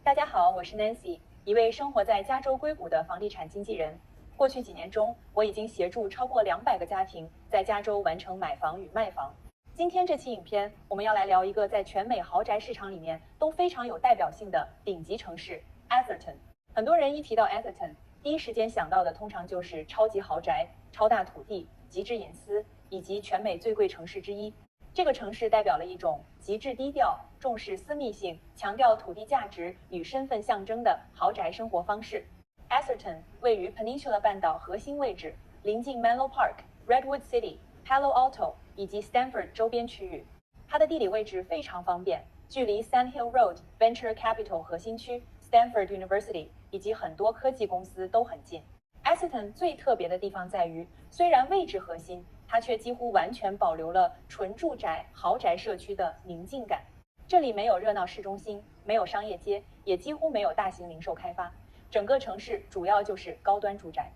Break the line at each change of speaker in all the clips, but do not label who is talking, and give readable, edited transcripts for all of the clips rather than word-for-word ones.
大家好，我是 Nancy，一位生活在加州硅谷的房地产经纪人。过去几年中，我已经协助超过200个家庭在加州完成买房与卖房。今天这期影片，我们要来聊一个在全美豪宅市场里面都非常有代表性的顶级城市 Atherton。很多人一提到 Atherton，第一时间想到的通常就是超级豪宅、超大土地、极致隐私，以及全美最贵城市之一。这个城市代表了一种极致低调、重视私密性、强调土地价值与身份象征的豪宅生活方式。Atherton 位于 Peninsula 半岛核心位置，临近 Menlo Park、Redwood City、Palo Alto 以及 Stanford 周边区域。它的地理位置非常方便，距离 Sand Hill Road、Venture Capital 核心区、Stanford University 以及很多科技公司都很近。Atherton 最特别的地方在于，虽然位置核心，它却几乎完全保留了纯住宅豪宅社区的宁静感。这里没有热闹市中心，没有商业街，也几乎没有大型零售开发，整个城市主要就是高端住宅。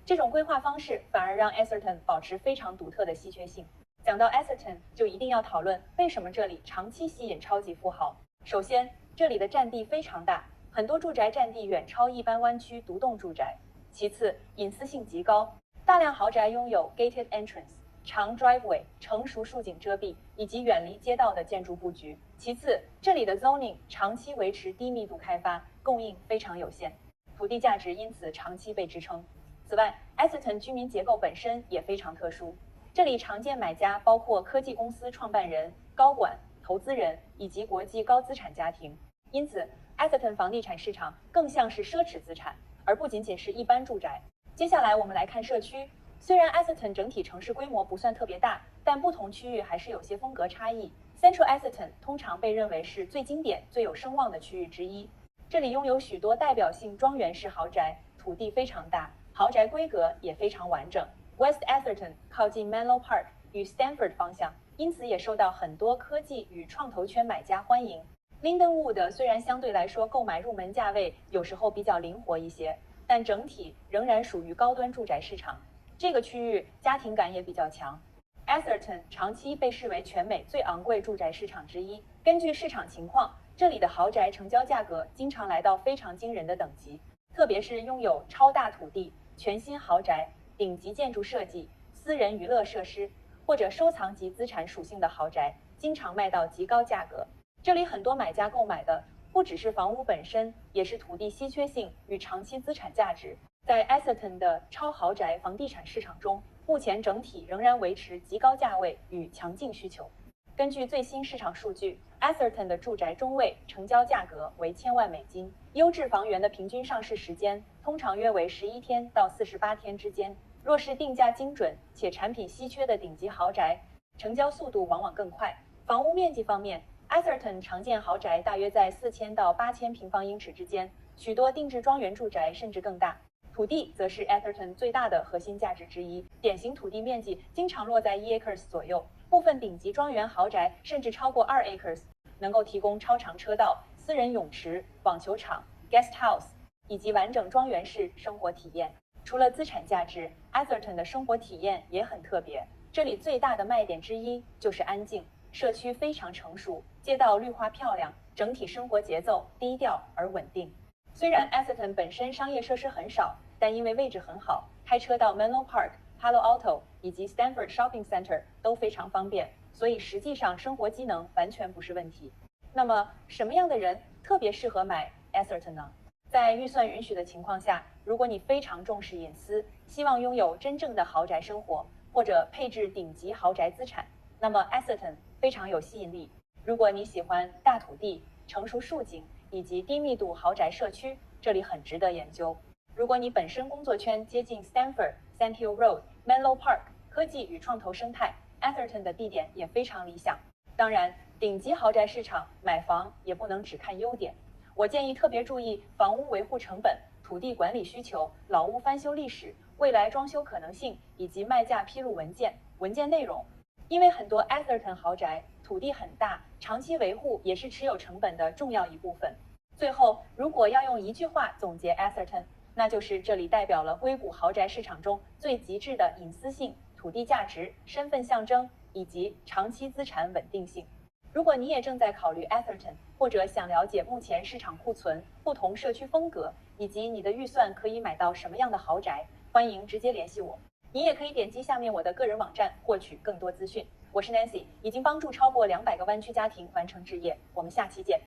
这种规划方式反而让 Atherton 保持非常独特的稀缺性。讲到 Atherton， 就一定要讨论为什么这里长期吸引超级富豪。首先，这里的占地非常大，很多住宅占地远超一般湾区独栋住宅。其次，隐私性极高，大量豪宅拥有 gated entrance、长 driveway、成熟树景遮蔽以及远离街道的建筑布局。其次，这里的 zoning 长期维持低密度开发，供应非常有限，土地价值因此长期被支撑。此外 ，Atherton 居民结构本身也非常特殊，这里常见买家包括科技公司创办人、高管、投资人以及国际高资产家庭，因此 Atherton 房地产市场更像是奢侈资产，而不仅仅是一般住宅。接下来我们来看社区。虽然 Atherton 整体城市规模不算特别大，但不同区域还是有些风格差异。Central Atherton 通常被认为是最经典、最有声望的区域之一。这里拥有许多代表性庄园式豪宅，土地非常大，豪宅规格也非常完整。West Atherton 靠近 Menlo Park 与 Stanford 方向，因此也受到很多科技与创投圈买家欢迎。Lindenwood 虽然相对来说购买入门价位有时候比较灵活一些，但整体仍然属于高端住宅市场。这个区域家庭感也比较强。Atherton 长期被视为全美最昂贵住宅市场之一。根据市场情况，这里的豪宅成交价格经常来到非常惊人的等级，特别是拥有超大土地、全新豪宅、顶级建筑设计、私人娱乐设施或者收藏级资产属性的豪宅，经常卖到极高价格。这里很多买家购买的不只是房屋本身，也是土地稀缺性与长期资产价值。在 Atherton 的超豪宅房地产市场中，目前整体仍然维持极高价位与强劲需求。根据最新市场数据 ，Atherton 的住宅中位成交价格为$10,000，优质房源的平均上市时间通常约为11天到48天之间。若是定价精准且产品稀缺的顶级豪宅，成交速度往往更快。房屋面积方面，Atherton 常见豪宅大约在4000到8000平方英尺之间，许多定制庄园住宅甚至更大。土地则是 Atherton 最大的核心价值之一，典型土地面积经常落在1 acres 左右，部分顶级庄园豪宅甚至超过2 acres， 能够提供超长车道、私人泳池、网球场、guest house 以及完整庄园式生活体验。除了资产价值 ，Atherton 的生活体验也很特别，这里最大的卖点之一就是安静，社区非常成熟，街道绿化漂亮，整体生活节奏低调而稳定。虽然 Atherton 本身商业设施很少，但因为位置很好，开车到 Menlo Park、Palo Alto 以及 Stanford Shopping Center 都非常方便，所以实际上生活机能完全不是问题。那么什么样的人特别适合买 Atherton 呢？在预算允许的情况下，如果你非常重视隐私，希望拥有真正的豪宅生活，或者配置顶级豪宅资产，那么 Atherton 非常有吸引力。如果你喜欢大土地、成熟树景以及低密度豪宅社区，这里很值得研究。如果你本身工作圈接近 Stanford、Sand Hill Road、Menlo Park 科技与创投生态 ，Atherton 的地点也非常理想。当然，顶级豪宅市场买房也不能只看优点，我建议特别注意房屋维护成本、土地管理需求、老屋翻修历史、未来装修可能性以及卖价披露文件内容。因为很多 Atherton 豪宅土地很大，长期维护也是持有成本的重要一部分。最后，如果要用一句话总结 Atherton， 那就是这里代表了硅谷豪宅市场中最极致的隐私性、土地价值、身份象征以及长期资产稳定性。如果你也正在考虑 Atherton， 或者想了解目前市场库存、不同社区风格，以及你的预算可以买到什么样的豪宅，欢迎直接联系我。你也可以点击下面我的个人网站获取更多资讯。我是 Nancy， 已经帮助超过200个湾区家庭完成置业。我们下期见。